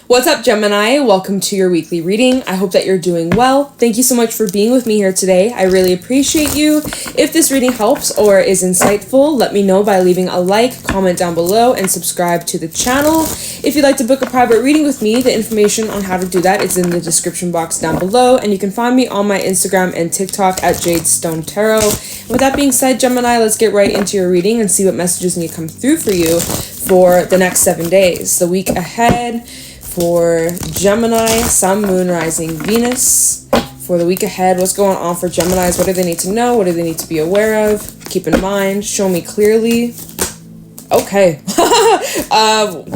What's up, Gemini? Welcome to your weekly reading. I hope that you're doing well. Thank you so much for being with me here today. I really appreciate you. If this reading helps or is insightful, let me know by leaving a like, comment down below, and subscribe to the channel. If you'd like to book a private reading with me, the information on how to do that is in the description box down below, and you can find me on my Instagram and TikTok at Jadestone Tarot. With that being said, Gemini, let's get right into your reading and see what messages need to come through for you for the next 7 days. The week ahead for Gemini, Sun, Moon, Rising, Venus. For the week ahead, what's going on for Geminis? What do they need to know? What do they need to be aware of? Keep in mind. Show me clearly. Okay.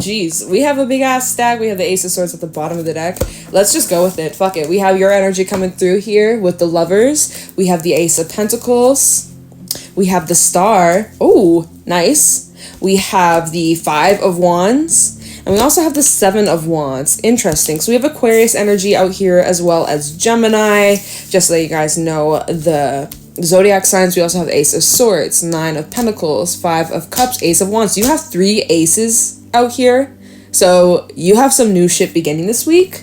Geez. We have a big ass stack. We have the Ace of Swords at the bottom of the deck. Let's just go with it. Fuck it. We have your energy coming through here with the Lovers. We have the Ace of Pentacles. We have the Star. Oh, nice. We have the Five of Wands. And we also have the Seven of Wands. Interesting. So we have Aquarius energy out here as well as Gemini. Just to let you guys know the zodiac signs. We also have Ace of Swords, Nine of Pentacles, Five of Cups, Ace of Wands. You have 3 aces out here. So you have some new shit beginning this week,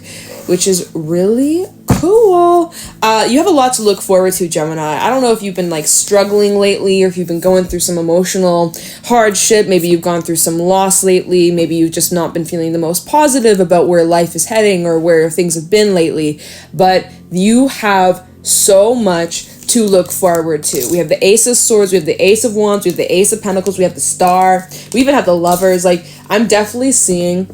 which is really cool. You have a lot to look forward to, Gemini. I don't know if you've been like struggling lately or if you've been going through some emotional hardship. Maybe you've gone through some loss lately. Maybe you've just not been feeling the most positive about where life is heading or where things have been lately. But you have so much to look forward to. We have the Ace of Swords, we have the Ace of Wands, we have the Ace of Pentacles, we have the Star, we even have the Lovers. Like, I'm definitely seeing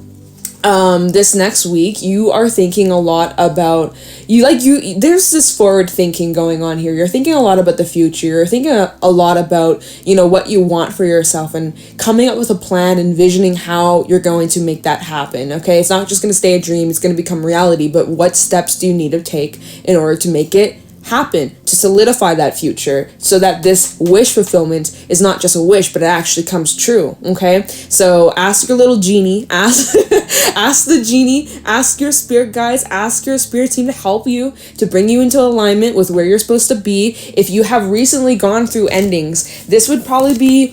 this next week you are thinking a lot about there's this forward thinking going on here. You're thinking a lot about the future. You're thinking a lot about, you know, what you want for yourself and coming up with a plan, envisioning how you're going to make that happen. Okay, it's not just going to stay a dream, it's going to become reality, but what steps do you need to take in order to make it happen, to solidify that future, so that this wish fulfillment is not just a wish but it actually comes true. Okay, so ask your little genie, ask the genie, ask your spirit guides, ask your spirit team to help you, to bring you into alignment with where you're supposed to be. If you have recently gone through endings, this would probably be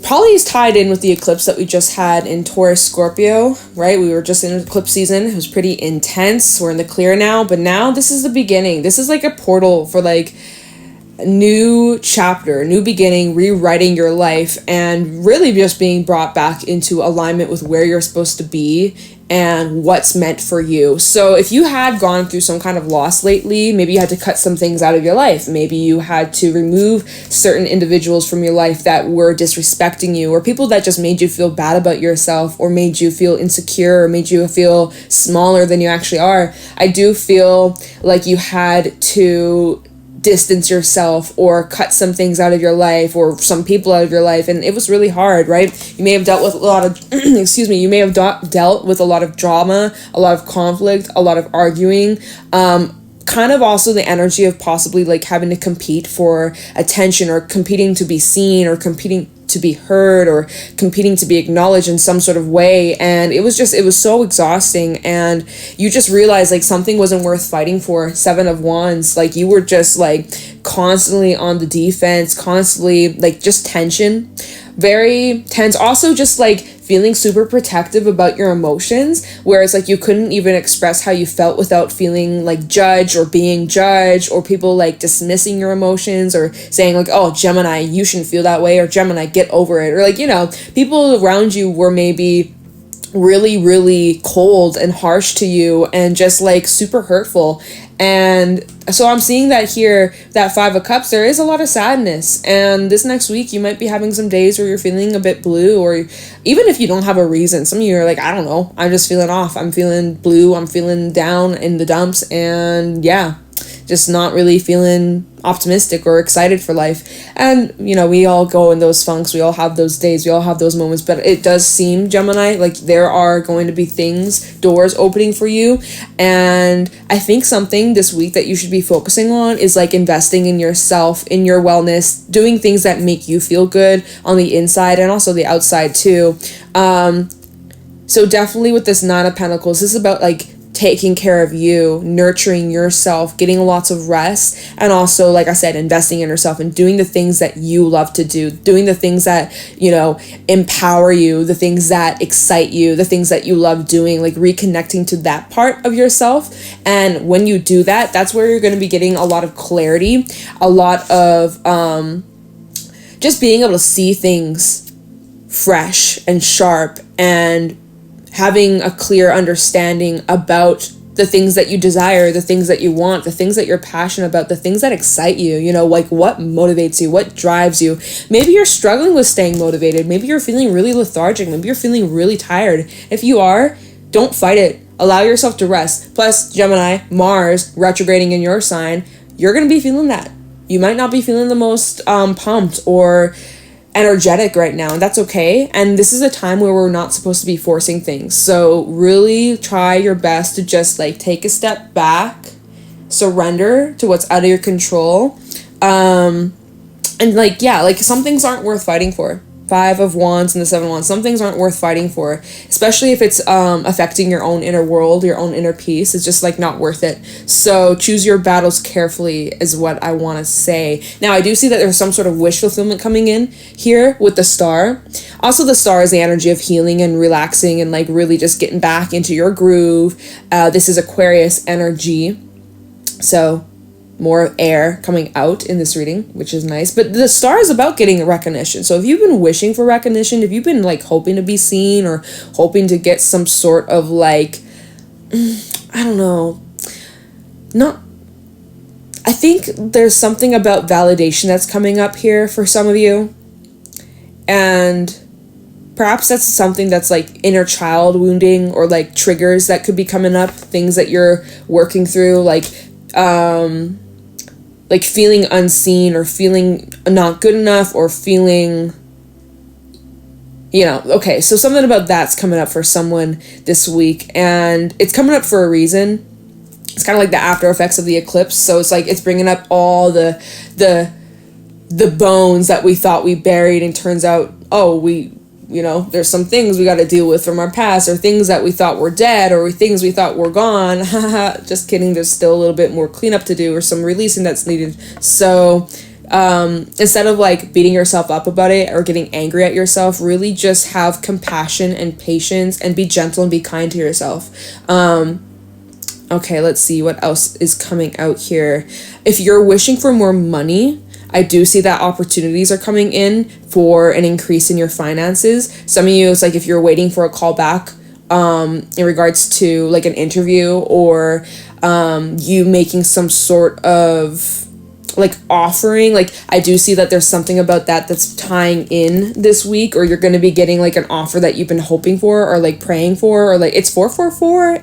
probably is tied in with the eclipse that we just had in Taurus Scorpio, right? We were just in eclipse season. It was pretty intense. We're in the clear now, but now this is the beginning. This is like a portal for like a new chapter, new beginning, rewriting your life, and really just being brought back into alignment with where you're supposed to be and what's meant for you. So if you had gone through some kind of loss lately, maybe you had to cut some things out of your life. Maybe you had to remove certain individuals from your life that were disrespecting you, or people that just made you feel bad about yourself, or made you feel insecure, or made you feel smaller than you actually are. I do feel like you had to distance yourself or cut some things out of your life or some people out of your life, and it was really hard, right? You may have dealt with a lot of you may have dealt with a lot of drama, a lot of conflict, a lot of arguing, kind of also the energy of possibly like having to compete for attention, or competing to be seen, or competing to be heard, or competing to be acknowledged in some sort of way. And it was so exhausting, and you just realized like something wasn't worth fighting for. Seven of Wands, like you were just like constantly on the defense, constantly like just tension, very tense. Also just like feeling super protective about your emotions, where it's like you couldn't even express how you felt without feeling like judged or being judged, or people like dismissing your emotions or saying like, oh, Gemini, you shouldn't feel that way, or Gemini, get over it, or like, you know, people around you were maybe really, really cold and harsh to you and just like super hurtful. And so I'm seeing that here, that Five of Cups, there is a lot of sadness. And this next week, you might be having some days where you're feeling a bit blue, or even if you don't have a reason. Some of you are like, I don't know, I'm just feeling off. I'm feeling blue. I'm feeling down in the dumps. And yeah, just not really feeling optimistic or excited for life. And, you know, we all go in those funks. We all have those days. We all have those moments. But it does seem, Gemini, like there are going to be things, doors opening for you. And I think something this week that you should be focusing on is like investing in yourself, in your wellness, doing things that make you feel good on the inside and also the outside too. So definitely with this Nine of Pentacles, this is about like taking care of you, nurturing yourself, getting lots of rest, and also, like I said, investing in yourself and doing the things that you love to do, doing the things that, you know, empower you, the things that excite you, the things that you love doing, like reconnecting to that part of yourself. And when you do that, that's where you're going to be getting a lot of clarity, a lot of just being able to see things fresh and sharp, and having a clear understanding about the things that you desire, the things that you want, the things that you're passionate about, the things that excite you, you know, like what motivates you, what drives you. Maybe you're struggling with staying motivated. Maybe you're feeling really lethargic. Maybe you're feeling really tired. If you are, don't fight it. Allow yourself to rest. Plus, Gemini, Mars retrograding in your sign, you're going to be feeling that. You might not be feeling the most pumped or energetic right now, and that's okay. And this is a time where we're not supposed to be forcing things. So really try your best to just like take a step back, surrender to what's out of your control. And like, yeah, like some things aren't worth fighting for. 5 of Wands and the 7 of Wands. Some things aren't worth fighting for, especially if it's affecting your own inner world, your own inner peace. It's just like not worth it. So choose your battles carefully is what I want to say. Now, I do see that there's some sort of wish fulfillment coming in here with the star. Also, the star is the energy of healing and relaxing and like really just getting back into your groove. This is Aquarius energy. So more air coming out in this reading, which is nice. But the star is about getting recognition. So if you've been wishing for recognition, if you've been like hoping to be seen or hoping to get some sort of like, I don't know, I think there's something about validation that's coming up here for some of you. And perhaps that's something that's like inner child wounding or like triggers that could be coming up, things that you're working through, like feeling unseen or feeling not good enough or feeling, you know, okay, so something about that's coming up for someone this week, and it's coming up for a reason. It's kind of like the after effects of the eclipse, so it's like it's bringing up all the bones that we thought we buried, and turns out, oh, you know, there's some things we got to deal with from our past, or things that we thought were dead, or things we thought were gone. Just kidding. There's still a little bit more cleanup to do, or some releasing that's needed. So instead of like beating yourself up about it or getting angry at yourself, really just have compassion and patience and be gentle and be kind to yourself. Okay, let's see what else is coming out here. If you're wishing for more money, I do see that opportunities are coming in for an increase in your finances. Some of you, it's like if you're waiting for a call back in regards to like an interview, or you making some sort of like offering, like I do see that there's something about that that's tying in this week, or you're going to be getting like an offer that you've been hoping for or like praying for, or like it's 444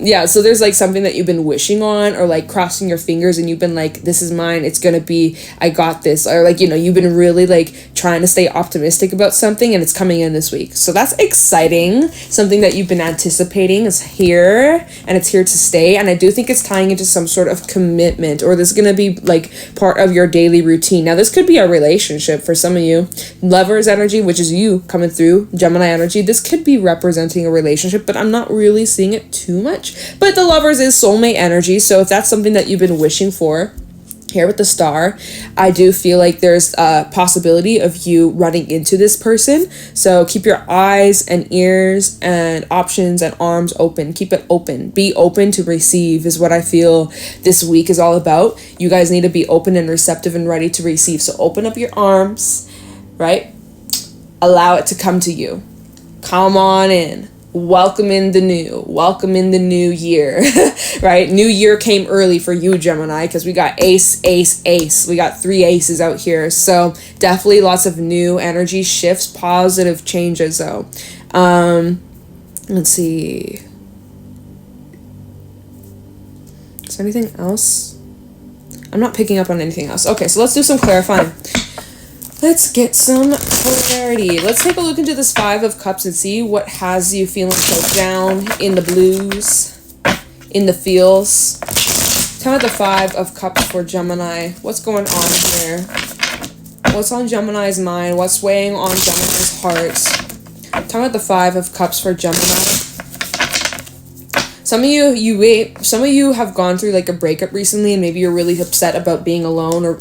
yeah, so there's like something that you've been wishing on, or like crossing your fingers and you've been like, this is mine, it's going to be, I got this, or like, you know, you've been really like trying to stay optimistic about something, and it's coming in this week. So that's exciting. Something that you've been anticipating is here, and it's here to stay. And I do think it's tying into some sort of commitment, or this is going to be like part of your daily routine. Now, this could be a relationship for some of you. Lovers energy, which is you coming through, Gemini energy. This could be representing a relationship, but I'm not really seeing it too much. But the lovers is soulmate energy. So if that's something that you've been wishing for, here with the star, I do feel like there's a possibility of you running into this person. So keep your eyes and ears and options and arms open. Keep it open. Be open to receive is what I feel this week is all about. You guys need to be open and receptive and ready to receive. So open up your arms, right? Allow it to come to you. Come on in. Welcome in the new. Welcome in the new year, right? New year came early for you, Gemini, because we got ace, ace, ace. We got 3 aces out here. So definitely lots of new energy shifts, positive changes though. Let's see. Is there anything else? I'm not picking up on anything else. Okay, so let's do some clarifying. Let's get some clarity. Let's take a look into this 5 of Cups and see what has you feeling so down, in the blues, in the feels. Tell me the 5 of Cups for Gemini. What's going on here? What's on Gemini's mind? What's weighing on Gemini's heart? Tell me the 5 of Cups for Gemini. Some of you have gone through like a breakup recently, and maybe you're really upset about being alone or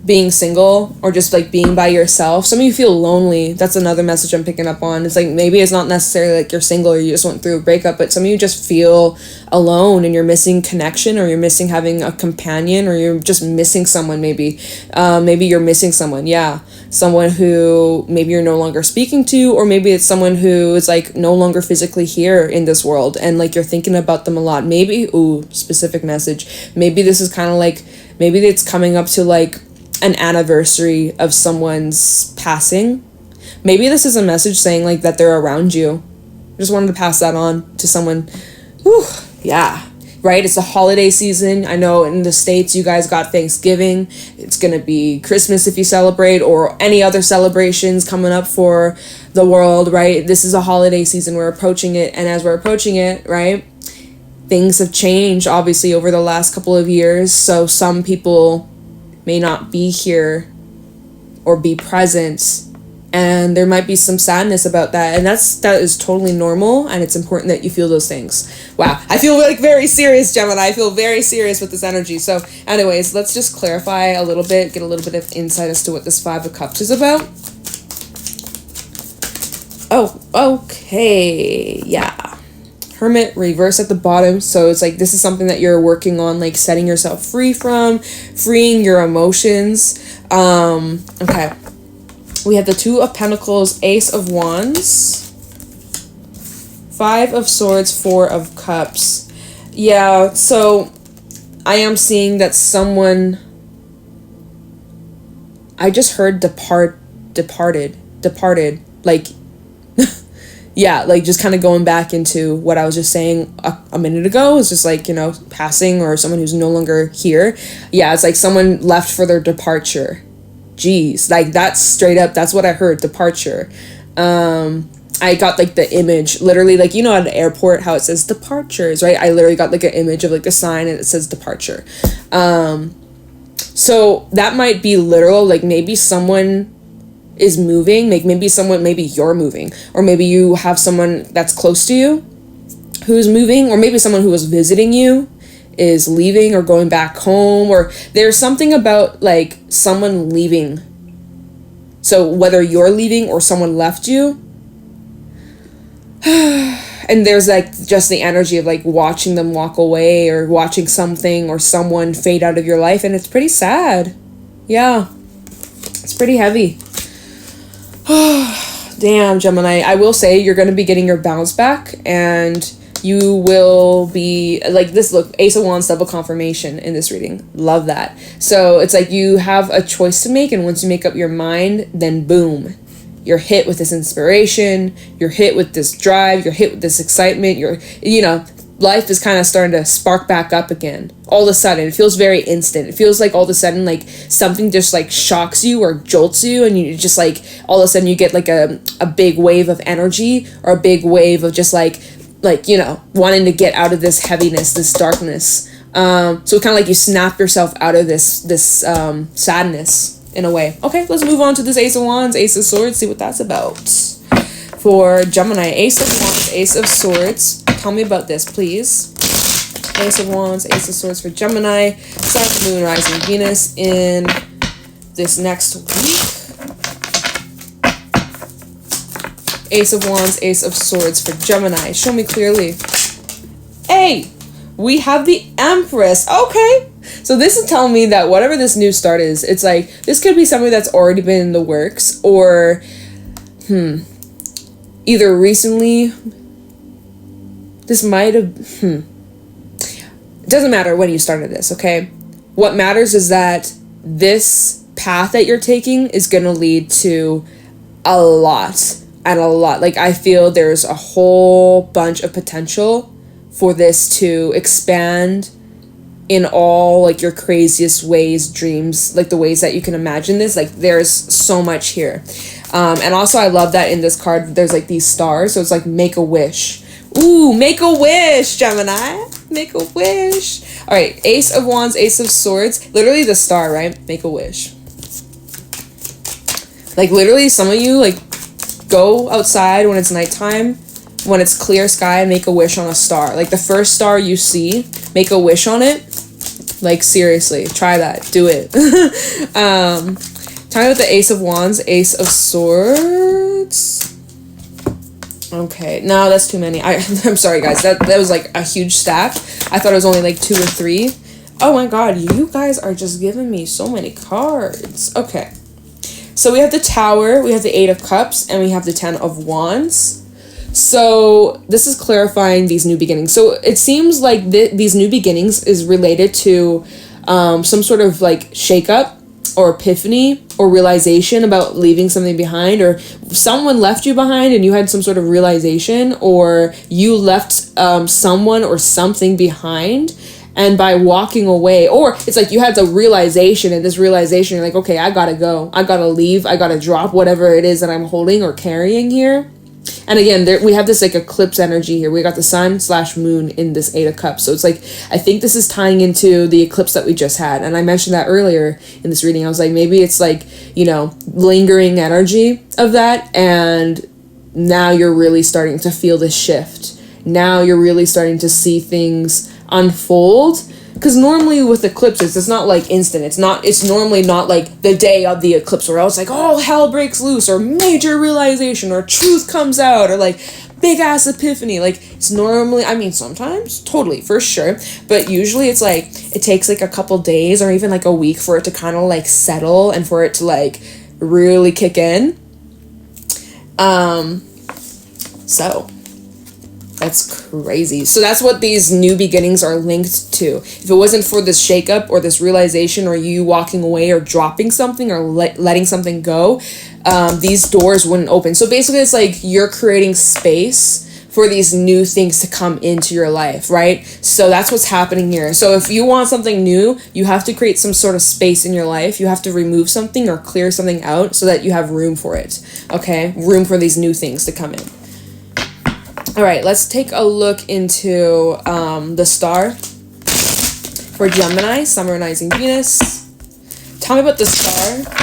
being single or just like being by yourself. Some of you feel lonely. That's another message I'm picking up on. It's like maybe it's not necessarily like you're single or you just went through a breakup, but some of you just feel alone and you're missing connection, or you're missing having a companion, or you're just missing someone. Maybe you're missing someone. Yeah, someone who maybe you're no longer speaking to, or maybe it's someone who is like no longer physically here in this world, and like you're thinking about them a lot. Maybe specific message. Maybe this is kind of like, maybe it's coming up to like an anniversary of someone's passing. Maybe this is a message saying like that they're around you. I just wanted to pass that on to someone. Whew, yeah, right? It's the holiday season. I know in the States you guys got Thanksgiving. It's gonna be Christmas if you celebrate, or any other celebrations coming up for the world, right? This is a holiday season. We're approaching it, and as we're approaching it, right, things have changed obviously over the last couple of years. So some people may not be here or be present, and there might be some sadness about that, and that is totally normal, and it's important that you feel those things. Wow, I feel like very serious, Gemini. I feel very serious with this energy. So anyways, let's just clarify a little bit, get a little bit of insight as to what this Five of Cups is about. Oh, okay, yeah. Hermit reverse at the bottom. So it's like this is something that you're working on, like setting yourself free from, freeing your emotions. Okay, we have the Two of Pentacles, Ace of Wands, Five of Swords, Four of Cups. Yeah, so I am seeing that someone, I just heard departed, like yeah, like just kind of going back into what I was just saying a minute ago. It's just like, you know, passing, or someone who's no longer here. Yeah, it's like someone left for their departure. Jeez, like that's straight up, that's what I heard, departure. I got like the image, literally, like, you know, at an airport, how it says departures, right? I literally got like an image of like a sign and it says departure. So that might be literal, like maybe someone is moving, like maybe you're moving, or maybe you have someone that's close to you who's moving, or maybe someone who was visiting you is leaving or going back home, or there's something about like someone leaving. So whether you're leaving or someone left you, and there's like just the energy of like watching them walk away, or watching something or someone fade out of your life, and it's pretty sad. Yeah, it's pretty heavy. Damn, Gemini. I will say you're going to be getting your bounce back, and you will be like this. Look, Ace of Wands, double confirmation in this reading. Love that. So it's like you have a choice to make, and once you make up your mind, then boom, you're hit with this inspiration, you're hit with this drive, you're hit with this excitement, life is kind of starting to spark back up again. All of a sudden, it feels very instant. It feels like all of a sudden, like something just like shocks you or jolts you, and you just like all of a sudden you get like a big wave of energy, or a big wave of just like wanting to get out of this heaviness, this darkness. So kind of like you snap yourself out of this sadness in a way. Okay, let's move on to this Ace of Wands, Ace of Swords, see what that's about. For Gemini, Ace of Wands, Ace of Swords. Tell me about this, please. Ace of Wands, Ace of Swords for Gemini. Sun, Moon, Rising, Venus in this next week. Ace of Wands, Ace of Swords for Gemini. Show me clearly. Hey, we have the Empress. Okay. So this is telling me that whatever this new start is, it's like, this could be something that's already been in the works, or, either recently, this might have, it doesn't matter when you started this, okay? What matters is that this path that you're taking is going to lead to a lot, and a lot. Like, I feel there's a whole bunch of potential for this to expand in all, like, your craziest ways, dreams, like, the ways that you can imagine this. Like, there's so much here. And also, I love that in this card, there's, like, these stars. So it's, like, make a wish. Ooh, make a wish, Gemini. Make a wish. All right, Ace of Wands, Ace of Swords. Literally the star, right? Make a wish. Like, literally, some of you, like, go outside when it's nighttime. when it's clear sky, make a wish on a star. Like the first star you see, make a wish on it. Like seriously, try that. Do it. Talking about the Ace of Wands, Ace of Swords. Okay, no, that's too many. I'm sorry, guys. That was like a huge stack. I thought it was only like 2 or 3. Oh my god, you guys are just giving me so many cards. Okay. So we have the Tower, we have the 8 of Cups, and we have the 10 of Wands. So this is clarifying these new beginnings. So it seems like these new beginnings is related to some sort of like shakeup or epiphany or realization about leaving something behind, or someone left you behind and you had some sort of realization, or you left someone or something behind. And by walking away, or it's like you had the realization, and this realization, you're like, okay, I gotta go. I gotta leave. I gotta drop whatever it is that I'm holding or carrying here. And again, we have this like eclipse energy here. We got the sun/moon in this 8 of Cups. So it's like, I think this is tying into the eclipse that we just had. And I mentioned that earlier in this reading. I was like, maybe it's like, you know, lingering energy of that. And now you're really starting to feel this shift. Now you're really starting to see things unfold, because normally with eclipses it's not like instant. It's normally not like the day of the eclipse where it's like, oh, hell breaks loose, or major realization, or truth comes out, or like big ass epiphany. Like it's normally, I mean, sometimes totally, for sure, but usually it's like it takes like a couple days or even like a week for it to kind of like settle and for it to like really kick in. So that's crazy. So that's what these new beginnings are linked to. If it wasn't for this shakeup or this realization, or you walking away or dropping something or letting something go, these doors wouldn't open. So basically it's like you're creating space for these new things to come into your life, right? So that's what's happening here. So if you want something new, you have to create some sort of space in your life. You have to remove something or clear something out so that you have room for it, okay? Room for these new things to come in. All right, let's take a look into the star for Gemini, Summarizing Venus. Tell me about the star.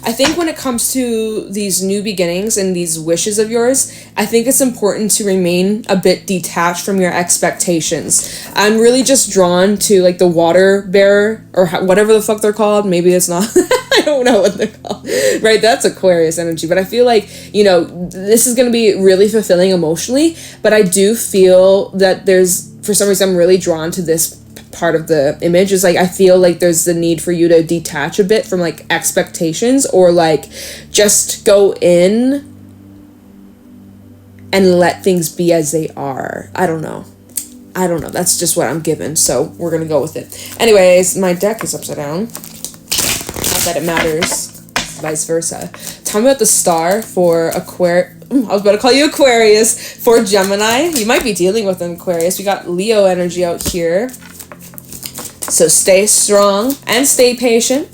I think when it comes to these new beginnings and these wishes of yours, I think it's important to remain a bit detached from your expectations. I'm really just drawn to like the water bearer, or whatever the fuck they're called. Maybe it's not. I don't know what they're called. Right? That's Aquarius energy. But I feel like, you know, this is going to be really fulfilling emotionally. But I do feel that for some reason, I'm really drawn to this part of the image. Is like, I feel like there's the need for you to detach a bit from like expectations, or like just go in and let things be as they are. I don't know. That's just what I'm given. So we're going to go with it. Anyways, my deck is upside down. Not that it matters. Vice versa. Tell me about the star for Aquarius. I was about to call you Aquarius. For Gemini. You might be dealing with an Aquarius. We got Leo energy out here. So stay strong and stay patient.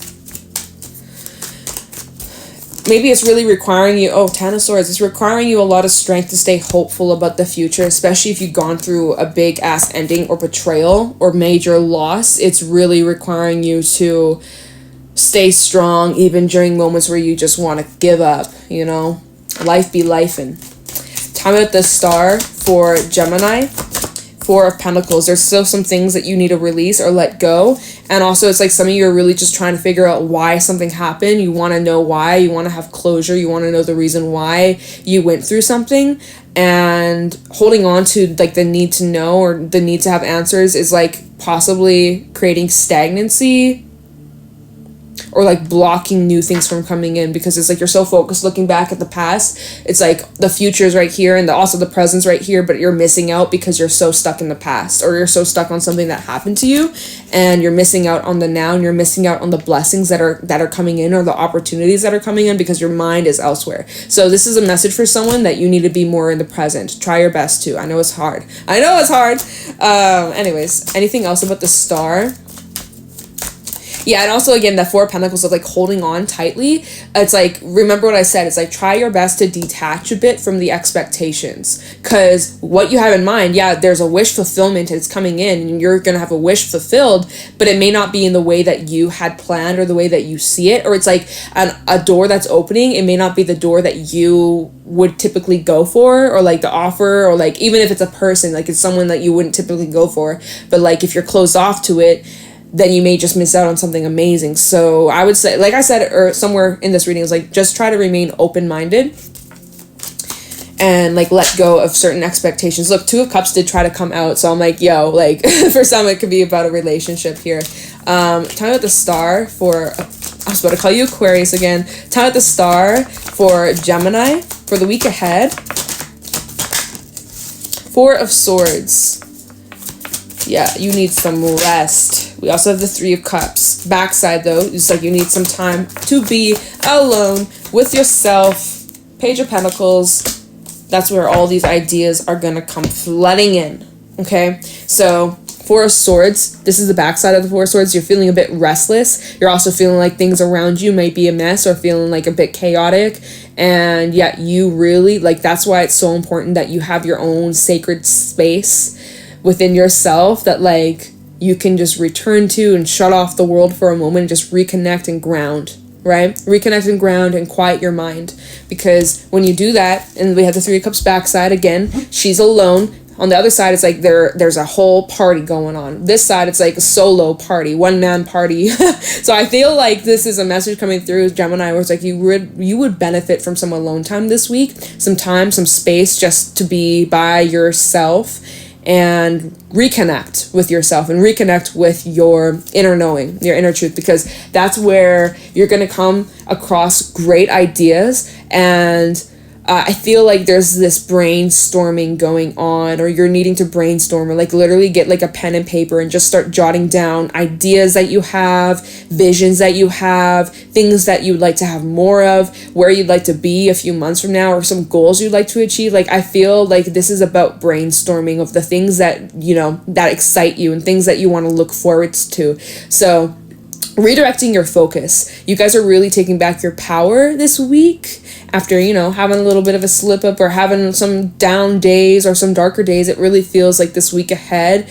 Maybe it's really requiring you, 10 of Swords, it's requiring you a lot of strength to stay hopeful about the future, especially if you've gone through a big ass ending or betrayal or major loss. It's really requiring you to stay strong even during moments where you just want to give up, you know? Life be lifing. Time out the star for Gemini. 4 of Pentacles. There's still some things that you need to release or let go. And also it's like some of you are really just trying to figure out why something happened. You want to know why. You want to have closure. You want to know the reason why you went through something. And holding on to like the need to know or the need to have answers is like possibly creating stagnancy, or like blocking new things from coming in, because it's like you're so focused looking back at the past. It's like the future's right here and also the present's right here, but you're missing out because you're so stuck in the past, or you're so stuck on something that happened to you, and you're missing out on the now, and you're missing out on the blessings that are coming in, or the opportunities that are coming in, because your mind is elsewhere. So this is a message for someone that you need to be more in the present. Try your best to. I know it's hard. Anyways, anything else about the star? Yeah, and also, again, the Four of Pentacles of, like, holding on tightly. It's like, remember what I said. It's like, try your best to detach a bit from the expectations. Because what you have in mind, yeah, there's a wish fulfillment. It's coming in, and you're going to have a wish fulfilled. But it may not be in the way that you had planned or the way that you see it. Or it's like a door that's opening. It may not be the door that you would typically go for, or like the offer, or like even if it's a person, like it's someone that you wouldn't typically go for, but like if you're closed off to it, then you may just miss out on something amazing. So I would say, like I said, or somewhere in this reading, is like, just try to remain open-minded and like let go of certain expectations. Look, Two of Cups did try to come out, so I'm like, yo, like for some it could be about a relationship here. Tell me about the star for, I was about to call you Aquarius again. Tell me about the star for Gemini for the week ahead. Four of Swords. Yeah, you need some rest. We also have the Three of Cups. Backside, though, it's like you need some time to be alone with yourself. Page of Pentacles. That's where all these ideas are going to come flooding in. Okay? So, Four of Swords. This is the backside of the Four of Swords. You're feeling a bit restless. You're also feeling like things around you might be a mess or feeling like a bit chaotic. And yeah, you really, like, that's why it's so important that you have your own sacred space within yourself that, like, you can just return to and shut off the world for a moment and just reconnect and ground, right? Reconnect and ground and quiet your mind. Because when you do that, and we have the Three of Cups backside again, she's alone. On the other side, it's like there's a whole party going on. This side, it's like a solo party, one-man party. So I feel like this is a message coming through Gemini where it's like you would benefit from some alone time this week, some time, some space just to be by yourself and reconnect with yourself and reconnect with your inner knowing, your inner truth, because that's where you're going to come across great ideas. And I feel like there's this brainstorming going on, or you're needing to brainstorm, or like literally get like a pen and paper and just start jotting down ideas that you have, visions that you have, things that you'd like to have more of, where you'd like to be a few months from now, or some goals you'd like to achieve. Like, I feel like this is about brainstorming of the things that, you know, that excite you and things that you want to look forward to. So redirecting your focus. You guys are really taking back your power this week after, you know, having a little bit of a slip up or having some down days or some darker days. It really feels like this week ahead,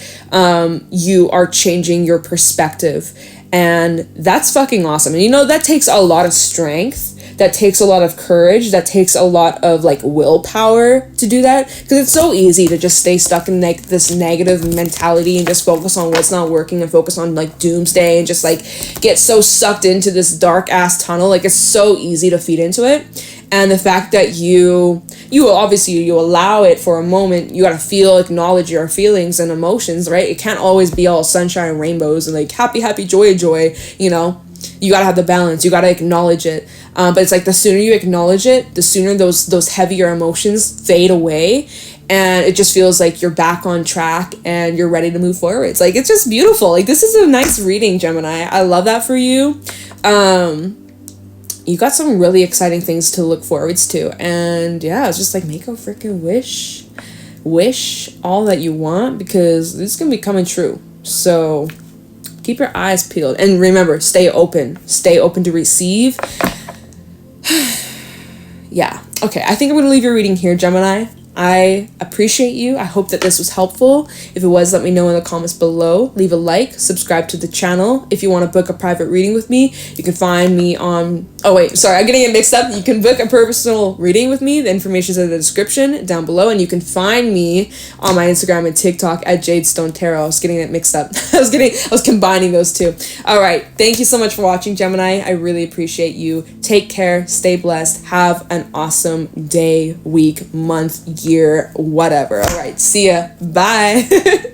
you are changing your perspective, and that's fucking awesome. And you know, that takes a lot of strength. That takes a lot of courage. That takes a lot of like willpower to do that, because it's so easy to just stay stuck in like this negative mentality and just focus on what's not working and focus on like doomsday and just like get so sucked into this dark ass tunnel. Like, it's so easy to feed into it. And the fact that you allow it for a moment, you gotta feel, acknowledge your feelings and emotions, right? It can't always be all sunshine and rainbows and like happy, joy, you know? You gotta have the balance. You gotta acknowledge it. But it's like the sooner you acknowledge it, the sooner those heavier emotions fade away, and it just feels like you're back on track and you're ready to move forward. It's like, it's just beautiful. Like, this is a nice reading, Gemini. I love that for you. You got some really exciting things to look forwards to, and yeah, it's just like, make a freaking wish all that you want, because this is gonna be coming true. So keep your eyes peeled, and remember, stay open to receive. Yeah, okay, I think I'm gonna leave your reading here, Gemini. I appreciate you. I hope that this was helpful. If it was, let me know in the comments below. Leave a like, subscribe to the channel. If you want to book a private reading with me, you can find me on... Oh, wait, sorry, I'm getting it mixed up. You can book a personal reading with me. The information is in the description down below, and you can find me on my Instagram and TikTok at Jadestone Tarot. I was getting it mixed up. I was combining those two. All right, thank you so much for watching, Gemini. I really appreciate you. Take care, stay blessed, have an awesome day, week, month, year, whatever. All right, see ya. Bye.